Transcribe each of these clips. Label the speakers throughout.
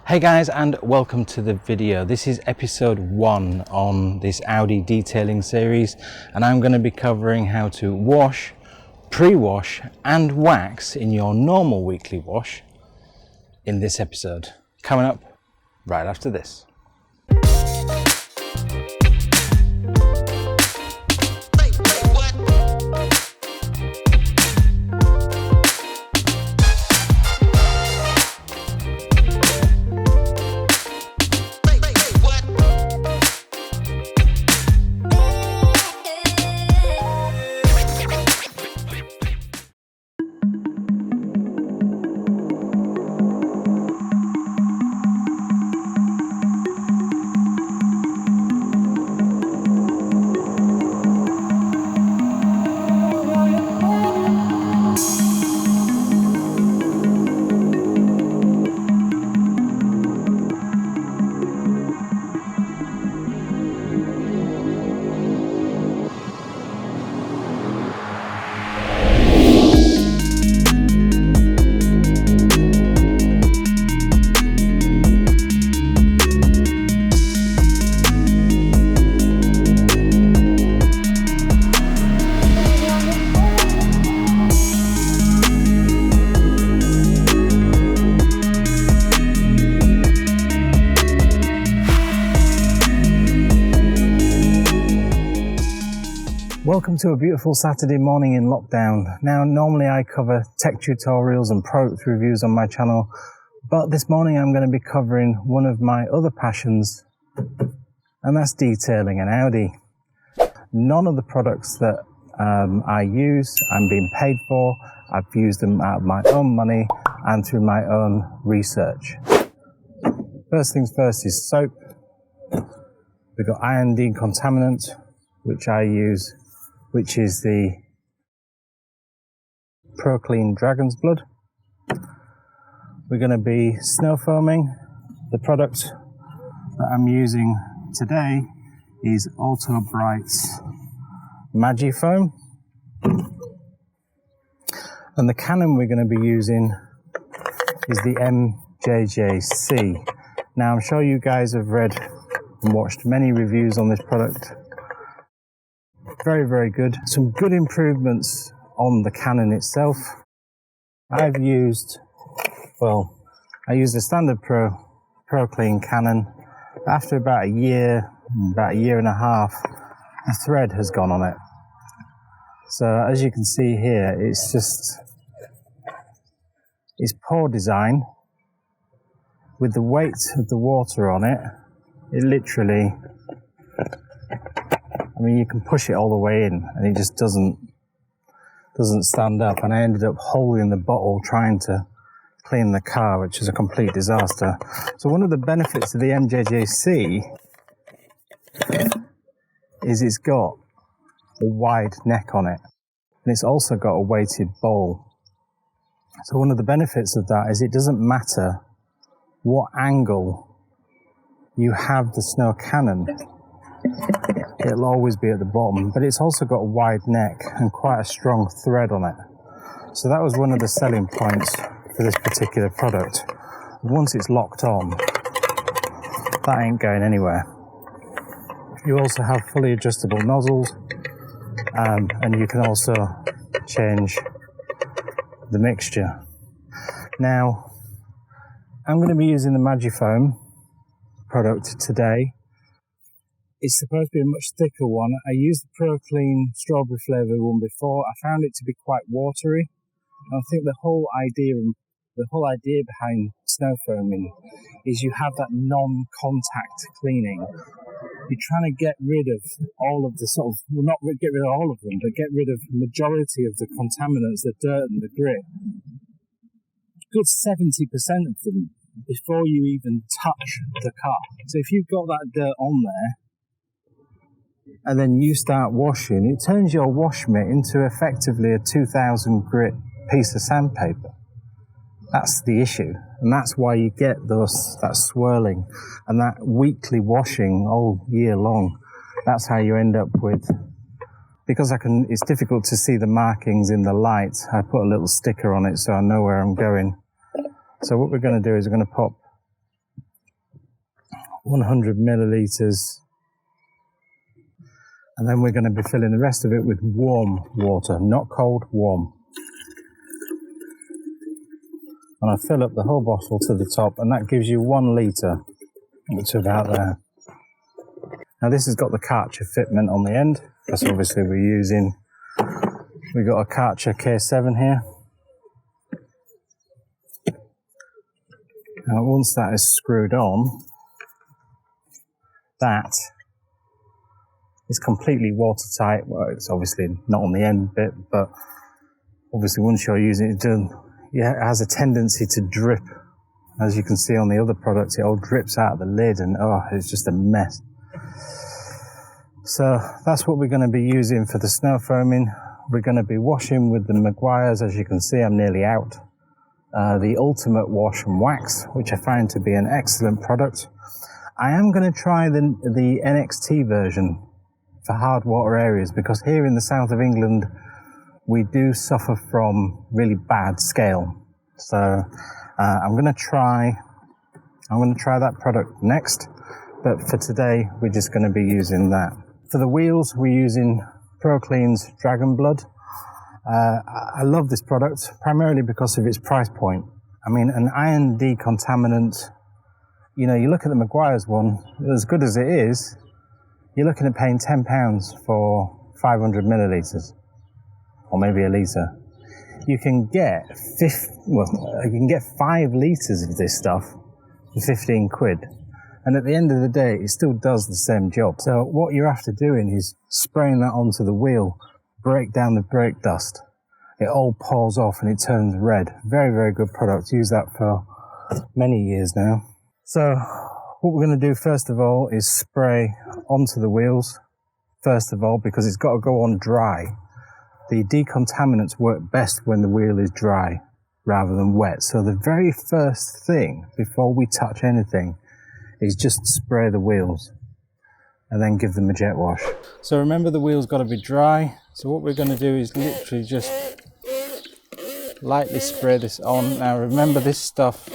Speaker 1: Hey guys, and welcome to the video. This is episode 1 on this Audi detailing series, and I'm going to be covering how to wash, pre-wash and wax in your normal weekly wash in this episode. Coming up right after this. Welcome to a beautiful Saturday morning in lockdown. Now, normally I cover tech tutorials and product reviews on my channel, but this morning I'm going to be covering one of my other passions, and that's detailing an Audi. None of the products that I use, I'm being paid for. I've used them out of my own money and through my own research. First things first is soap. We've got iron decontaminant, which I use, which is the Pro-Kleen Dragon's Blood. We're going to be snow foaming. The product that I'm using today is Auto Bright's Magi foam. And the cannon we're going to be using is the MJJC. Now, I'm sure you guys have read and watched many reviews on this product. Very, very good. Some good improvements on the cannon itself. I used a standard Pro-Kleen cannon. After about a year and a half, the thread has gone on it. So as you can see here, it's poor design. With the weight of the water on it, it literally, you can push it all the way in and it just doesn't stand up, and I ended up holding the bottle trying to clean the car, which is a complete disaster. So one of the benefits of the MJJC is it's got a wide neck on it, and it's also got a weighted bowl. So one of the benefits of that is it doesn't matter what angle you have the snow cannon, it'll always be at the bottom, but it's also got a wide neck and quite a strong thread on it. So that was one of the selling points for this particular product. Once it's locked on, that ain't going anywhere. You also have fully adjustable nozzles, and you can also change the mixture. Now, I'm going to be using the Magi foam product today. It's supposed to be a much thicker one. I used the Pro-Kleen strawberry flavoured one before. I found it to be quite watery. And I think the whole idea behind snow foaming is you have that non-contact cleaning. You're trying to get rid of all of the not get rid of all of them, but get rid of the majority of the contaminants, the dirt and the grit. Good 70% of them before you even touch the car. So if you've got that dirt on there, and then you start washing, it turns your wash mitt into effectively a 2000 grit piece of sandpaper. That's the issue, and that's why you get that swirling and that weekly washing all year long. That's how you end up with, because it's difficult to see the markings in the light, I put a little sticker on it so I know where I'm going. So what we're going to do is we're going to pop 100 millilitres. And then we're going to be filling the rest of it with warm water, not cold, warm. And I fill up the whole bottle to the top, and that gives you 1 litre, which is about there. Now this has got the Karcher fitment on the end, because obviously we've got a Karcher K7 here. Now once that is screwed on, that is completely watertight. Well, it's obviously not on the end bit, but obviously once you're using it, it has a tendency to drip. As you can see on the other products, it all drips out of the lid, and oh, it's just a mess. So that's what we're going to be using for the snow foaming. We're going to be washing with the Meguiars. As you can see, I'm nearly out. The Ultimate Wash and Wax, which I find to be an excellent product. I am going to try the NXT version for hard water areas, because here in the south of England we do suffer from really bad scale. So I'm going to try that product next, but for today we're just going to be using that. For the wheels, we're using Pro-Kleen's Dragon Blood. I love this product primarily because of its price point. I mean, an iron decontaminant, you know, you look at the Meguiar's one, as good as it is, you're looking at paying £10 for 500 millilitres, or maybe a litre. You can get 5 litres of this stuff for 15 quid. And at the end of the day, it still does the same job. So what you're after doing is spraying that onto the wheel, break down the brake dust. It all pours off and it turns red. Very, very good product. Use that for many years now. So what we're going to do first of all is spray onto the wheels. First of all, because it's got to go on dry. The decontaminants work best when the wheel is dry rather than wet. So the very first thing before we touch anything is just spray the wheels and then give them a jet wash. So remember, the wheel's got to be dry. So what we're going to do is literally just lightly spray this on. Now remember, this stuff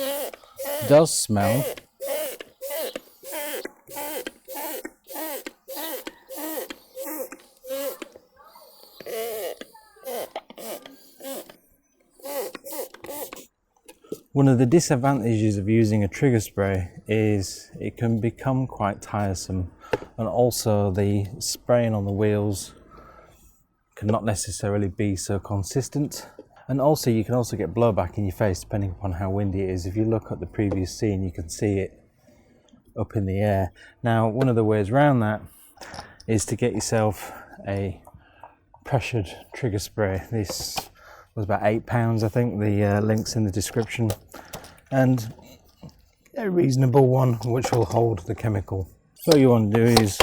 Speaker 1: does smell. One of the disadvantages of using a trigger spray is it can become quite tiresome, and also the spraying on the wheels cannot necessarily be so consistent, and also you can also get blowback in your face depending upon how windy it is. If you look at the previous scene, you can see it up in the air. Now one of the ways around that is to get yourself a pressured trigger spray. This was about £8, I think. The link's in the description, and a reasonable one which will hold the chemical. So what you want to do is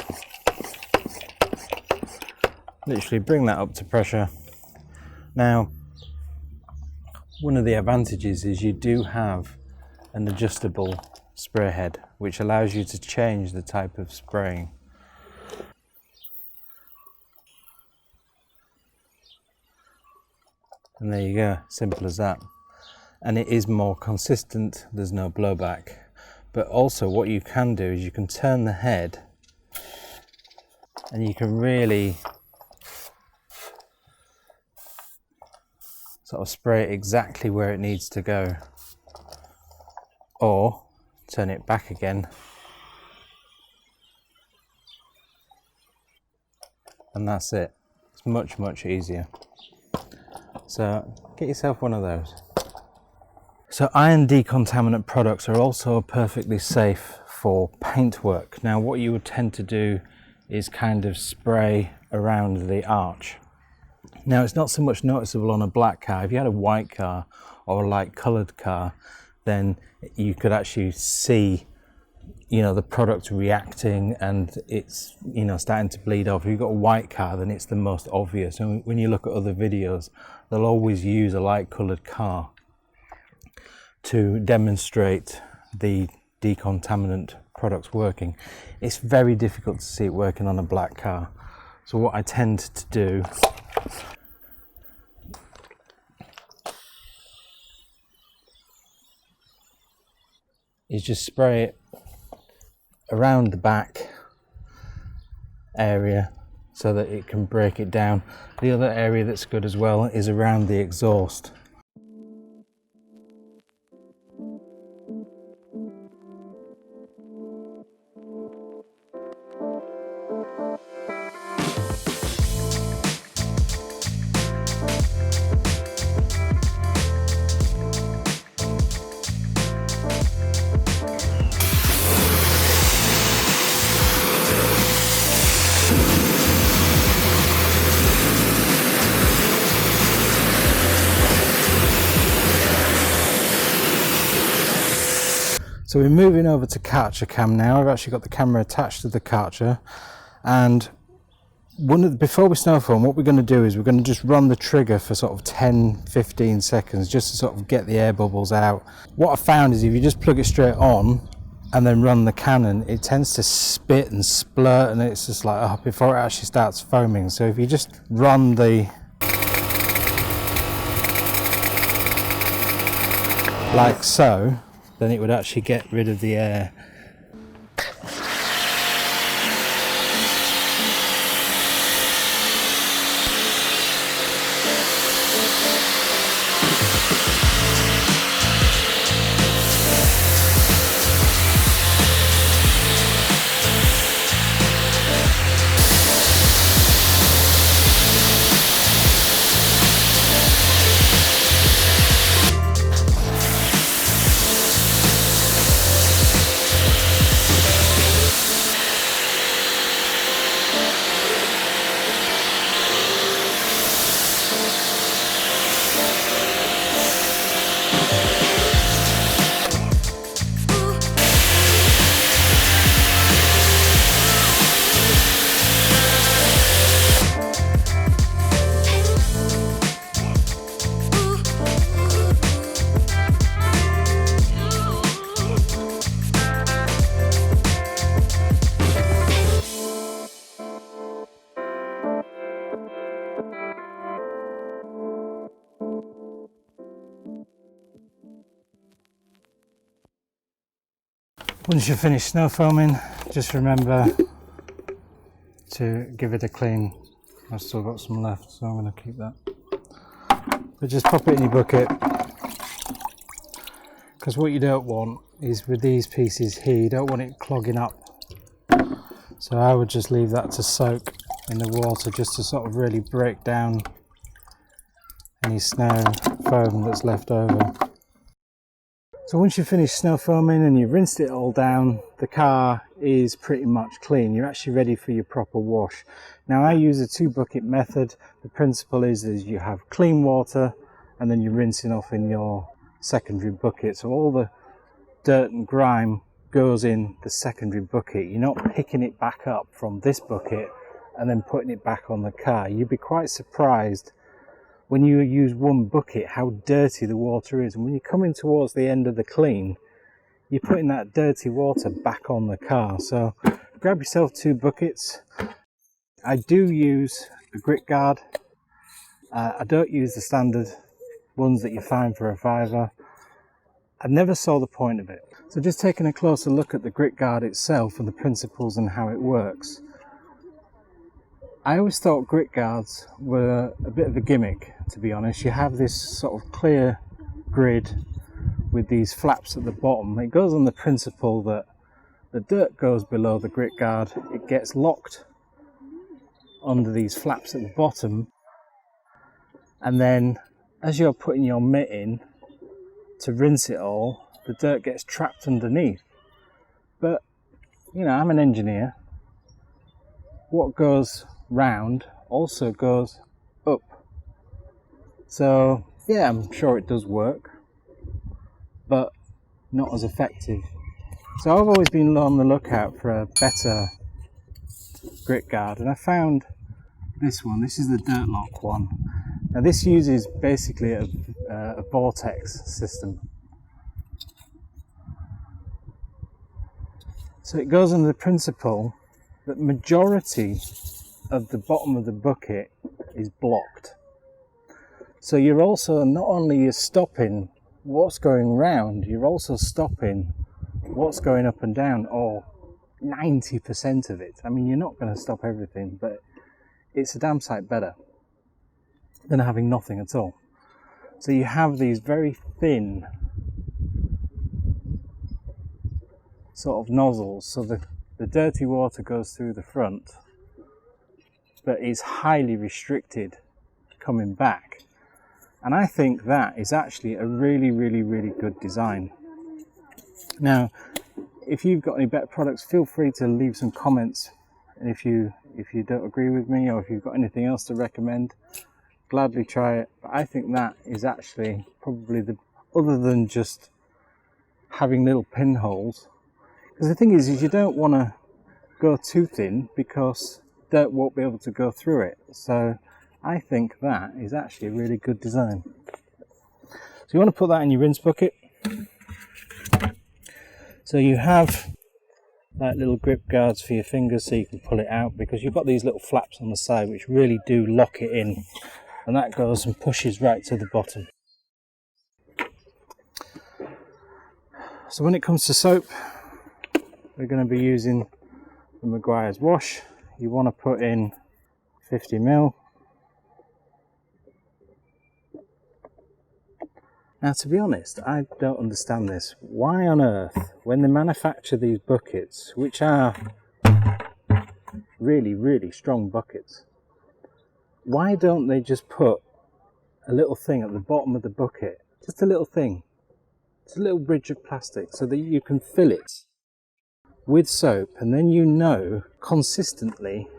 Speaker 1: literally bring that up to pressure. Now one of the advantages is you do have an adjustable spray head which allows you to change the type of spraying. And there you go, simple as that. And it is more consistent, there's no blowback. But also what you can do is you can turn the head and you can really sort of spray it exactly where it needs to go. Or turn it back again. And that's it. It's much, much easier. So get yourself one of those. So iron decontaminant products are also perfectly safe for paintwork. Now what you would tend to do is kind of spray around the arch. Now it's not so much noticeable on a black car. If you had a white car or a light coloured car, then you could actually see, you know, the product reacting and it's, you know, starting to bleed off. If you've got a white car, then it's the most obvious. And when you look at other videos, they'll always use a light coloured car to demonstrate the decontaminant products working. It's very difficult to see it working on a black car. So what I tend to do is just spray it around the back area so that it can break it down. The other area that's good as well is around the exhaust. So we're moving over to Karcher cam now. I've actually got the camera attached to the Karcher, and before we snow foam, what we're going to do is we're going to just run the trigger for sort of 10-15 seconds just to sort of get the air bubbles out. What I found is if you just plug it straight on and then run the cannon, it tends to spit and splurt, and it's just like, oh, before it actually starts foaming. So if you just run the like so, then it would actually get rid of the air. Once you've finished snow foaming, just remember to give it a clean. I've still got some left, so I'm going to keep that. But just pop it in your bucket, because what you don't want is with these pieces here, you don't want it clogging up. So I would just leave that to soak in the water just to sort of really break down any snow foam that's left over. So once you've finished snow foaming and you've rinsed it all down, the car is pretty much clean. You're actually ready for your proper wash. Now I use a 2-bucket method. The principle is you have clean water and then you're rinsing off in your secondary bucket. So all the dirt and grime goes in the secondary bucket. You're not picking it back up from this bucket and then putting it back on the car. You'd be quite surprised when you use one bucket how dirty the water is, and when you're coming towards the end of the clean, you're putting that dirty water back on the car. So grab yourself 2 buckets. I do use a grit guard. I don't use the standard ones that you find for a £5. I never saw the point of it. So just taking a closer look at the grit guard itself and the principles and how it works. I always thought grit guards were a bit of a gimmick, to be honest. You have this sort of clear grid with these flaps at the bottom. It goes on the principle that the dirt goes below the grit guard, it gets locked under these flaps at the bottom, and then as you're putting your mitt in to rinse it all, the dirt gets trapped underneath. But, you know, I'm an engineer. What goes round also goes up. So yeah, I'm sure it does work, but not as effective. So I've always been on the lookout for a better grit guard, and I found this one. This is the Dirt Lock one. Now this uses basically a vortex system. So it goes under the principle that majority of the bottom of the bucket is blocked. So you're also, not only you're stopping what's going round, you're also stopping what's going up and down, or 90% of it. I mean, you're not going to stop everything, but it's a damn sight better than having nothing at all. So you have these very thin sort of nozzles, so the dirty water goes through the front, but is highly restricted coming back. And I think that is actually a really, really, really good design. Now, if you've got any better products, feel free to leave some comments. And if you don't agree with me, or if you've got anything else to recommend, gladly try it. But I think that is actually probably other than just having little pinholes. Because the thing is you don't want to go too thin, because dirt won't be able to go through it. So I think that is actually a really good design. So you want to put that in your rinse bucket. So you have like little grip guards for your fingers so you can pull it out, because you've got these little flaps on the side which really do lock it in, and that goes and pushes right to the bottom. So when it comes to soap, we're going to be using the Meguiar's wash. You want to put in 50 ml. Now, to be honest, I don't understand this. Why on earth, when they manufacture these buckets, which are really, really strong buckets, why don't they just put a little thing at the bottom of the bucket? Just a little thing. It's a little bridge of plastic so that you can fill it with soap, and then you know consistently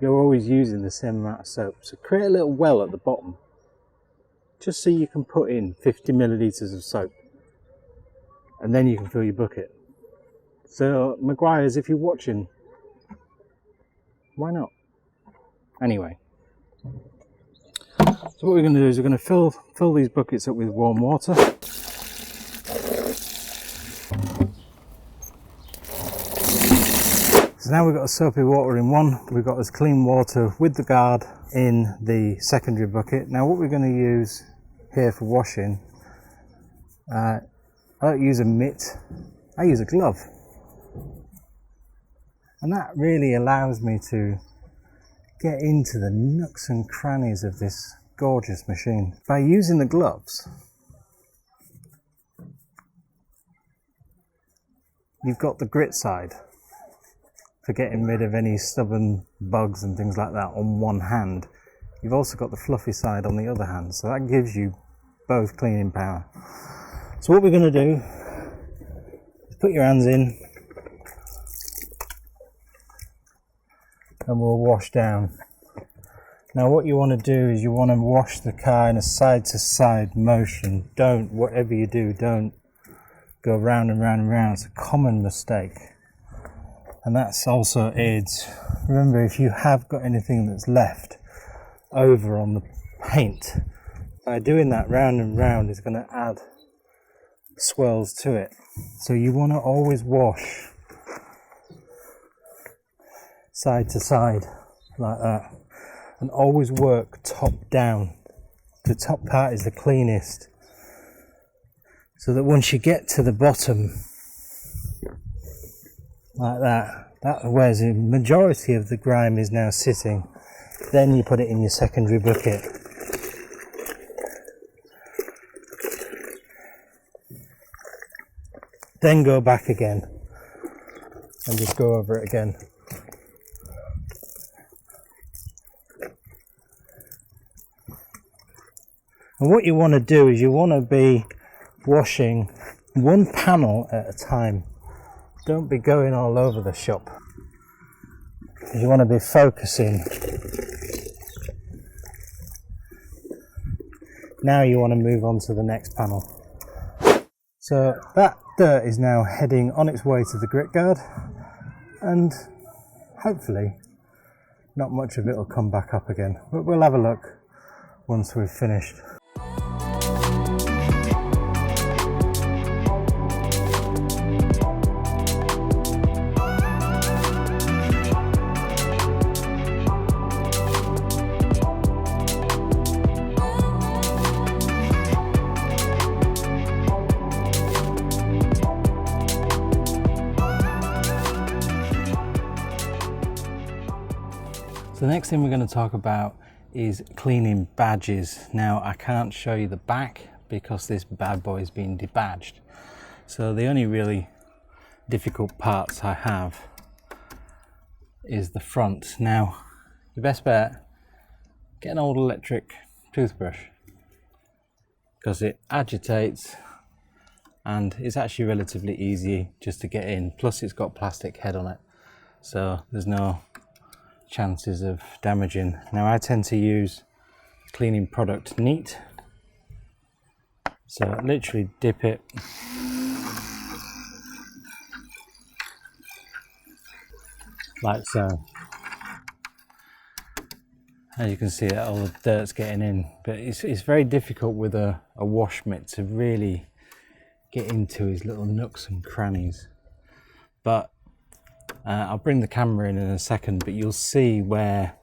Speaker 1: you're always using the same amount of soap. So create a little well at the bottom, just so you can put in 50 millilitres of soap, and then you can fill your bucket. So Meguiar's, if you're watching, why not? Anyway, so what we're going to do is we're going to fill these buckets up with warm water. So now we've got a soapy water in one, we've got this clean water with the guard in the secondary bucket. Now what we're going to use here for washing, I don't use a mitt, I use a glove. And that really allows me to get into the nooks and crannies of this gorgeous machine. By using the gloves, you've got the grit side for getting rid of any stubborn bugs and things like that on one hand. You've also got the fluffy side on the other hand, so that gives you both cleaning power. So what we're going to do is put your hands in and we'll wash down. Now what you want to do is you want to wash the car in a side to side motion. Don't, whatever you do, don't go round and round and round. It's a common mistake. And that's also aids. Remember, if you have got anything that's left over on the paint, by doing that round and round is going to add swirls to it. So you want to always wash side to side like that, and always work top down. The top part is the cleanest, so that once you get to the bottom like that, where the majority of the grime is now sitting, then you put it in your secondary bucket. Then go back again and just go over it again. And what you want to do is you want to be washing one panel at a time. Don't be going all over the shop. You want to be focusing. Now you want to move on to the next panel. So that dirt is now heading on its way to the grit guard, and hopefully not much of it will come back up again. But we'll have a look once we've finished. So the next thing we're going to talk about is cleaning badges. Now I can't show you the back because this bad boy is being debadged. So the only really difficult parts I have is the front. Now your best bet, get an old electric toothbrush because it agitates and it's actually relatively easy just to get in. Plus it's got plastic head on it, so there's no chances of damaging. Now I tend to use cleaning product neat, so literally dip it like so. As you can see, all the dirt's getting in, but it's very difficult with a wash mitt to really get into his little nooks and crannies. But I'll bring the camera in a second, but you'll see where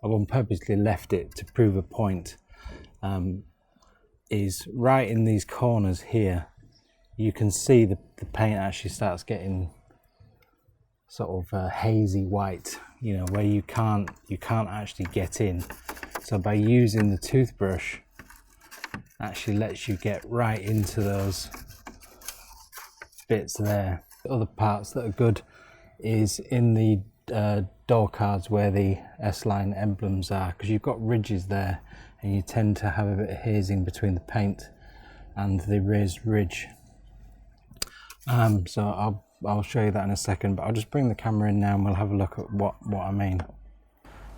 Speaker 1: I've on purposely left it to prove a point. Is right in these corners here. You can see the paint actually starts getting sort of hazy white, you know, where you can't actually get in. So by using the toothbrush, actually lets you get right into those bits there. The other parts that are good is in the door cards where the S-line emblems are, because you've got ridges there and you tend to have a bit of hazing between the paint and the raised ridge. So I'll show you that in a second, but I'll just bring the camera in now and we'll have a look at what I mean.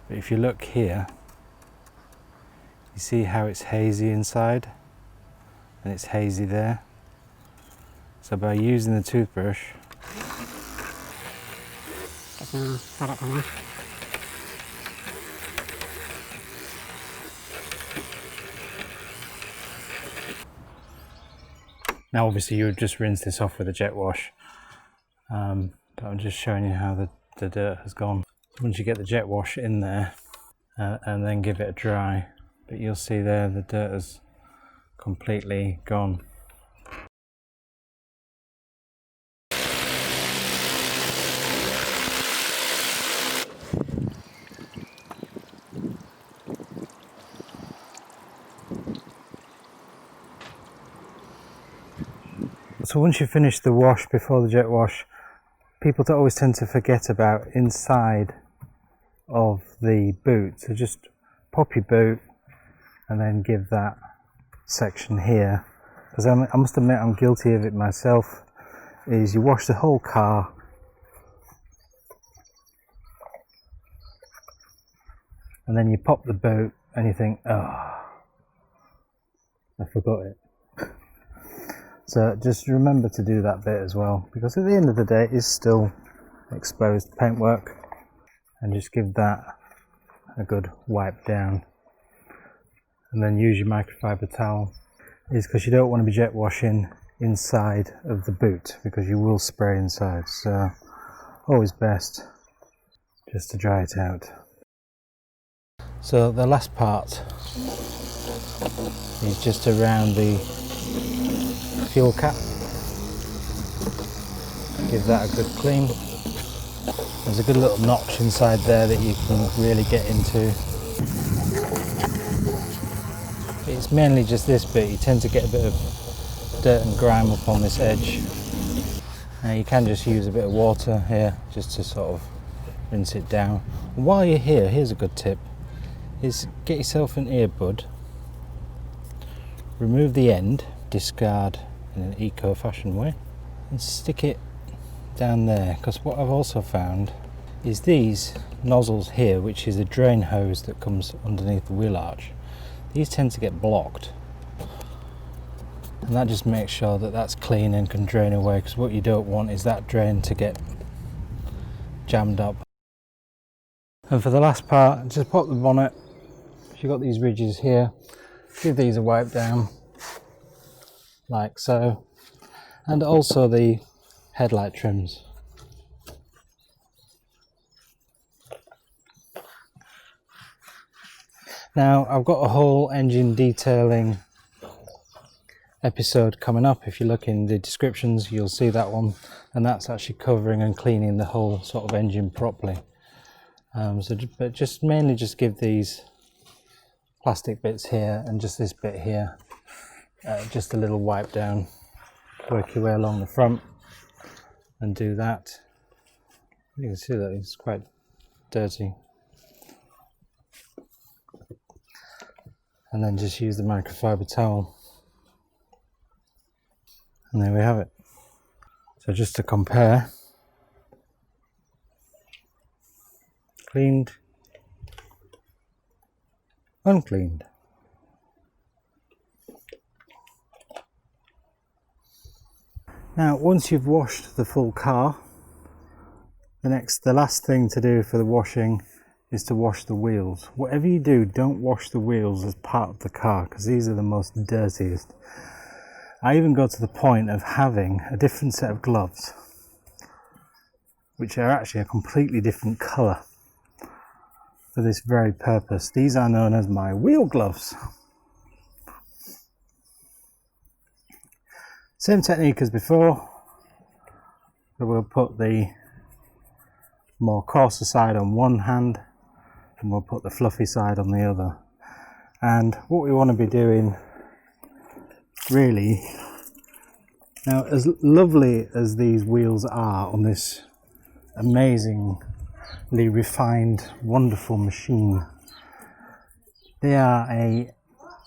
Speaker 1: But if you look here, you see how it's hazy inside and it's hazy there. So by using the toothbrush, now obviously you would just rinse this off with a jet wash, but I'm just showing you how the dirt has gone. So once you get the jet wash in there and then give it a dry, but you'll see there the dirt has completely gone. So once you finish the wash before the jet wash, people always tend to forget about inside of the boot. So just pop your boot and then give that section here, because I must admit I'm guilty of it myself, is you wash the whole car and then you pop the boot and you think, oh, I forgot it. So just remember to do that bit as well, because at the end of the day it is still exposed paintwork, and just give that a good wipe down and then use your microfiber towel. Is because you don't want to be jet washing inside of the boot because you will spray inside, so always best just to dry it out. So the last part is just around the fuel cap. Give that a good clean. There's a good little notch inside there that you can really get into. It's mainly just this bit, you tend to get a bit of dirt and grime up on this edge. Now you can just use a bit of water here just to sort of rinse it down. And while you're here, here's a good tip, is get yourself an earbud, remove the end, discard in an eco-fashion way, and stick it down there, because what I've also found is these nozzles here, which is a drain hose that comes underneath the wheel arch, these tend to get blocked, and that just makes sure that that's clean and can drain away, because what you don't want is that drain to get jammed up. And for the last part, just pop the bonnet. If you've got these ridges here, give these a wipe down like so, and also the headlight trims. Now I've got a whole engine detailing episode coming up. If you look in the descriptions you'll see that one, and that's actually covering and cleaning the whole sort of engine properly. But just mainly just give these plastic bits here and just this bit here just a little wipe down. Work your way along the front and do that. You can see that it's quite dirty. And then just use the microfiber towel. And there we have it. So just to compare, cleaned, uncleaned. Now, once you've washed the full car, the last thing to do for the washing is to wash the wheels. Whatever you do, don't wash the wheels as part of the car, because these are the most dirtiest. I even go to the point of having a different set of gloves, which are actually a completely different colour for this very purpose. These are known as my wheel gloves. Same technique as before, but we'll put the more coarser side on one hand and we'll put the fluffy side on the other. And what we want to be doing really, now as lovely as these wheels are on this amazingly refined, wonderful machine, they are a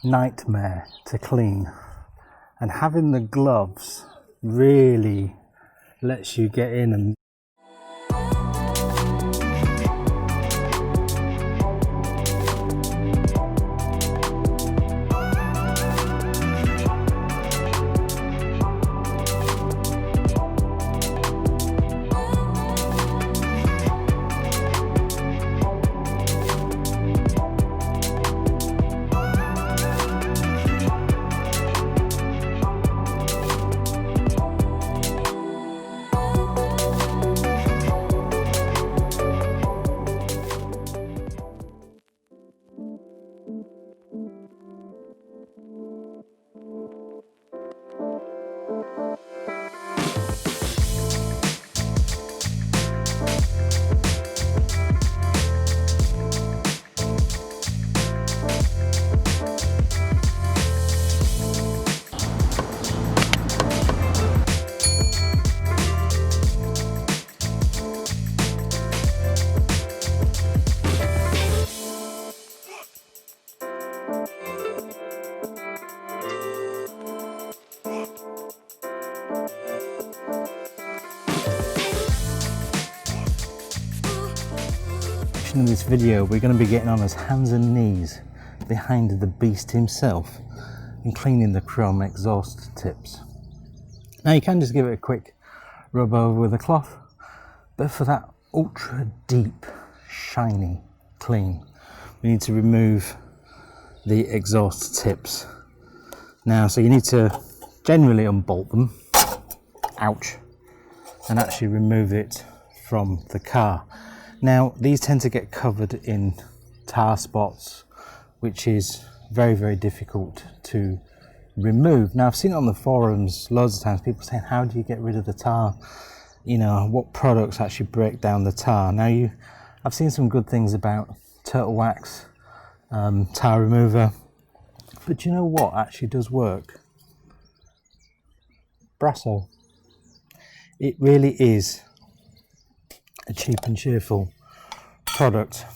Speaker 1: nightmare to clean. And having the gloves really lets you get in and in this video, we're going to be getting on his hands and knees behind the beast himself and cleaning the chrome exhaust tips. Now you can just give it a quick rub over with a cloth, but for that ultra deep, shiny clean, we need to remove the exhaust tips. Now, so you need to generally unbolt them, ouch, and actually remove it from the car. Now, these tend to get covered in tar spots, which is very, very difficult to remove. Now, I've seen it on the forums loads of times, people saying, how do you get rid of the tar? You know, what products actually break down the tar? Now, I've seen some good things about turtle wax, tar remover, but you know what actually does work? Brasso. It really is a cheap and cheerful product.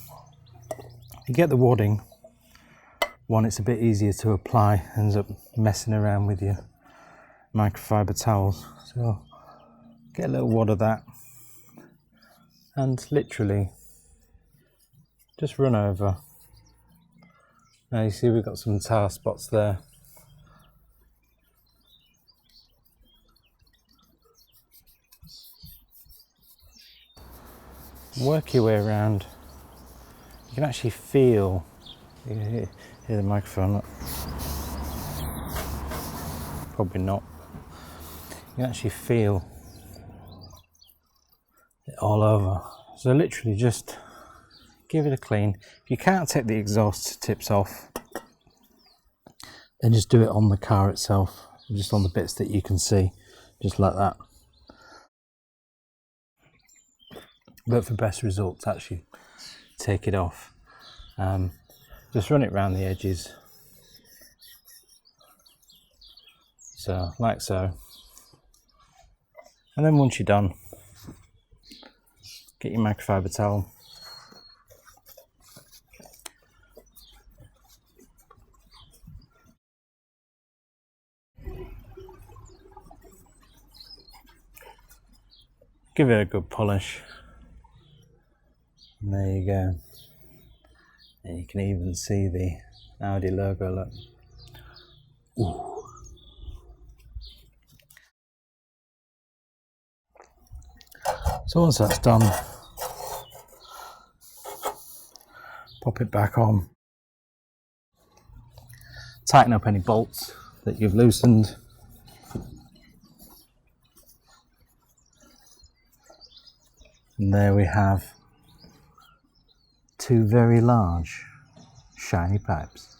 Speaker 1: You get the wadding one, it's a bit easier to apply, ends up messing around with your microfiber towels. So get a little wad of that and literally just run over. Now you see we've got some tar spots there. Work your way around. You can actually feel, you can hear the microphone, look. Probably not. You can actually feel it all over. So literally just give it a clean. If you can't take the exhaust tips off, then just do it on the car itself, just on the bits that you can see, just like that. But for best results, actually take it off. Just run it around the edges. So, like so. And then once you're done, get your microfiber towel. Give it a good polish. And there you go. And you can even see the Audi logo, look. Ooh. So once that's done, pop it back on. Tighten up any bolts that you've loosened. And there we have two very large shiny pipes.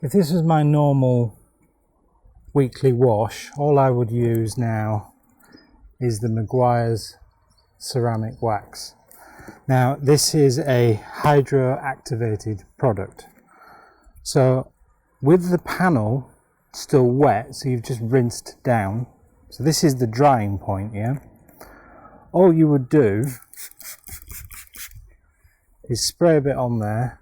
Speaker 1: If this was my normal weekly wash, all I would use now is the Meguiar's ceramic wax. Now this is a hydro activated product, so with the panel still wet, so you've just rinsed down, so this is the drying point, yeah? All you would do is spray a bit on there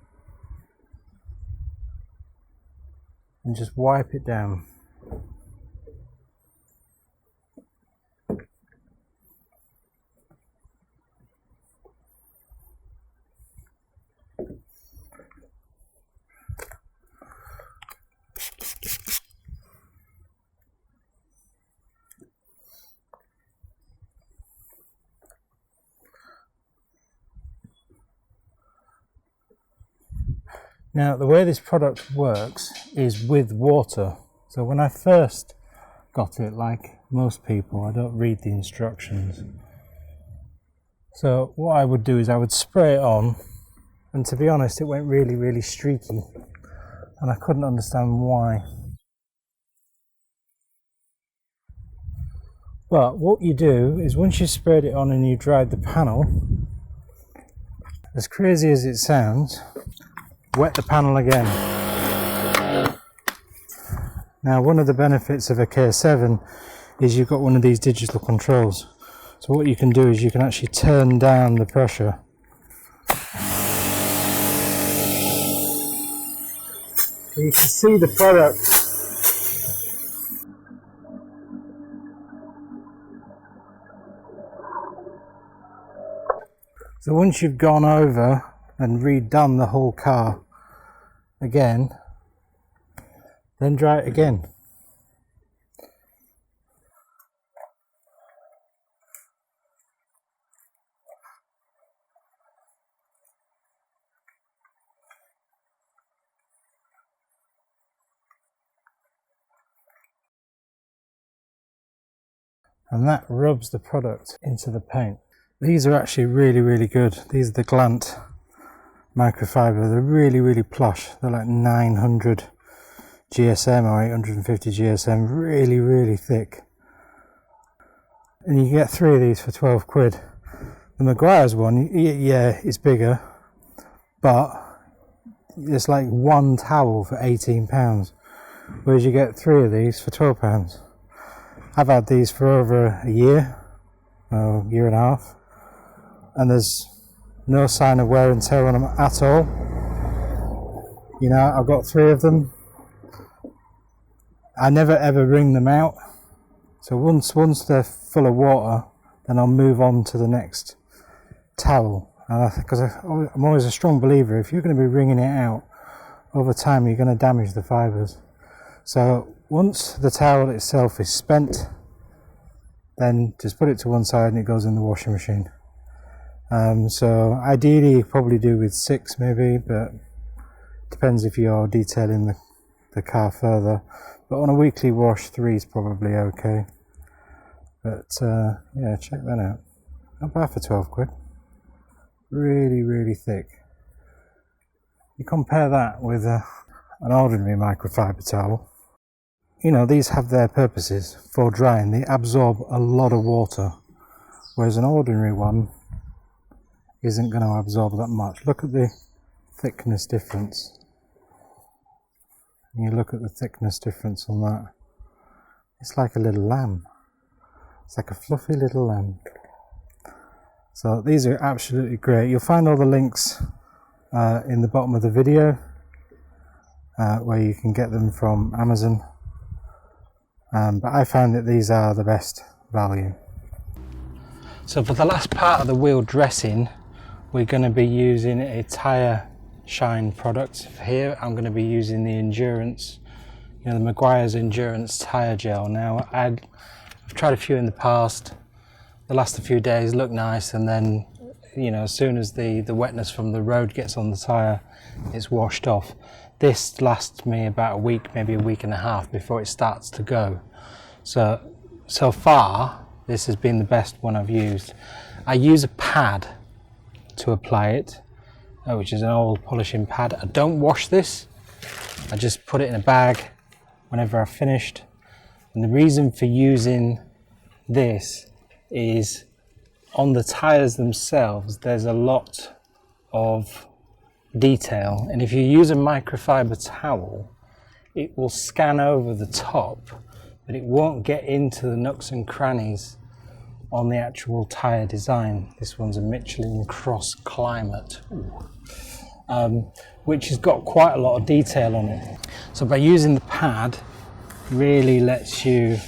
Speaker 1: and just wipe it down. Now the way this product works is with water. So when I first got it, like most people, I don't read the instructions. So what I would do is I would spray it on, and to be honest it went really streaky and I couldn't understand why. But what you do is once you've sprayed it on and you dried the panel, as crazy as it sounds, wet the panel again. Now one of the benefits of a K7 is you've got one of these digital controls. So what you can do is you can actually turn down the pressure. You can see the product. So once you've gone over and redone the whole car again, then dry it again. And that rubs the product into the paint. These are actually really good. These are the Glant microfiber. They're really plush. They're like 900 GSM or 850 GSM, really thick. And you get 3 of these for 12 quid. The Meguiar's one, yeah, it's bigger, but it's like one towel for £18, whereas you get 3 of these for £12. I've had these for over a year, year and a half, and there's no sign of wear and tear on them at all. You know, I've got 3 of them. I never ever wring them out. So once they're full of water, then I'll move on to the next towel. Because I'm always a strong believer, if you're going to be wringing it out, over time you're going to damage the fibres. So once the towel itself is spent, then just put it to one side and it goes in the washing machine. So ideally you probably do with 6 maybe, but depends if you're detailing the car further. But on a weekly wash, 3 is probably okay. But yeah, check that out. Not bad for 12 quid. Really thick. You compare that with an ordinary microfiber towel. You know, these have their purposes for drying. They absorb a lot of water, whereas an ordinary one isn't going to absorb that much. Look at the thickness difference. You look at the thickness difference on that. It's like a little lamb. It's like a fluffy little lamb. So these are absolutely great. You'll find all the links in the bottom of the video where you can get them from Amazon. But I found that these are the best value. So for the last part of the wheel dressing, we're going to be using a Tyre shine product. Here I'm going to be using the Endurance, the Meguiar's Endurance Tyre Gel. Now I've tried a few in the past. They last a few days, look nice, and then as soon as the wetness from the road gets on the tyre, it's washed off. This lasts me about a week, maybe a week and a half before it starts to go. So far this has been the best one I've used. I use a pad to apply it, which is an old polishing pad. I don't wash this, I just put it in a bag whenever I've finished. And the reason for using this is on the tyres themselves there's a lot of detail, and if you use a microfiber towel it will scan over the top, but it won't get into the nooks and crannies on the actual tyre design. This one's a Michelin Cross Climate, which has got quite a lot of detail on it. So by using the pad, really lets you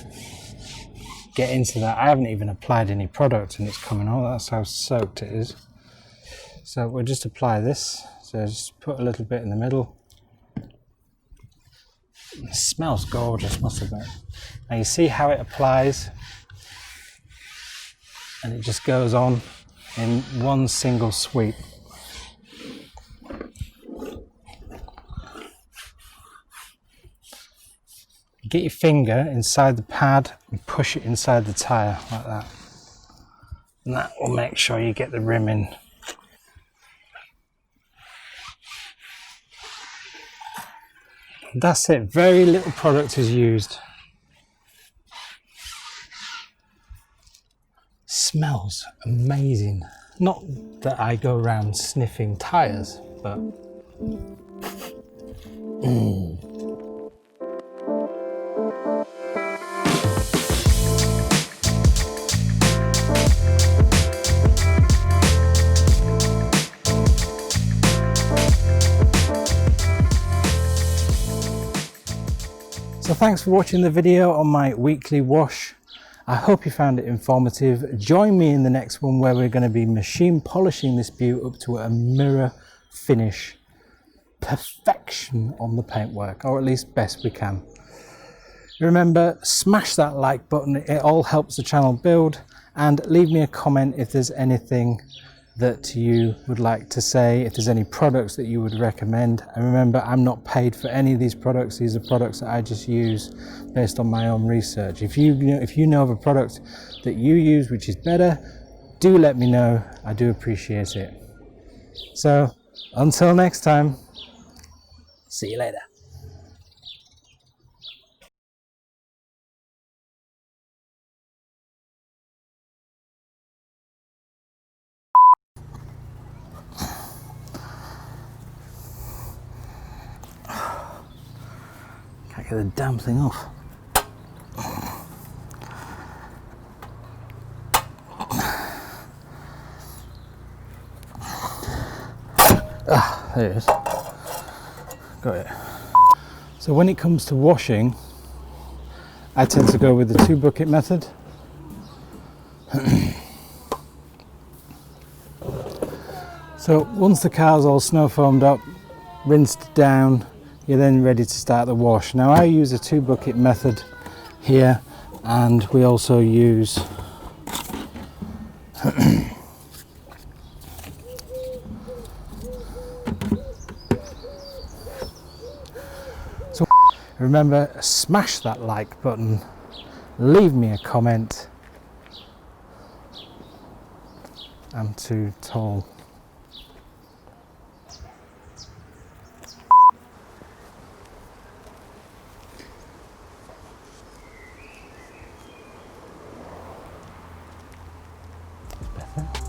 Speaker 1: get into that. I haven't even applied any product and it's coming on. That's how soaked it is. So we'll just apply this. So just put a little bit in the middle. It smells gorgeous, must admit. Now you see how it applies, and it just goes on in one single sweep. Get your finger inside the pad and push it inside the tyre like that, and that will make sure you get the rim in. That's it, very little product is used. Smells amazing. Not that I go around sniffing tyres, but So thanks for watching the video on my weekly wash. I hope you found it informative. Join me in the next one where we're going to be machine polishing this beaut up to a mirror finish. Perfection on the paintwork, or at least best we can. Remember, smash that like button, it all helps the channel build, and leave me a comment if there's anything that you would like to say, if there's any products that you would recommend. And remember, I'm not paid for any of these products. These are products that I just use based on my own research. If you know of a product that you use which is better, do let me know. I do appreciate it. So until next time, see you later. Can't get the damn thing off. Ah, there it is. Got it. So when it comes to washing, I tend to go with the 2-bucket method. So once the car's all snow foamed up, rinsed down, you're then ready to start the wash. Now I use a 2-bucket method here, and we also use so remember, smash that like button, leave me a comment. I'm too tall. Better.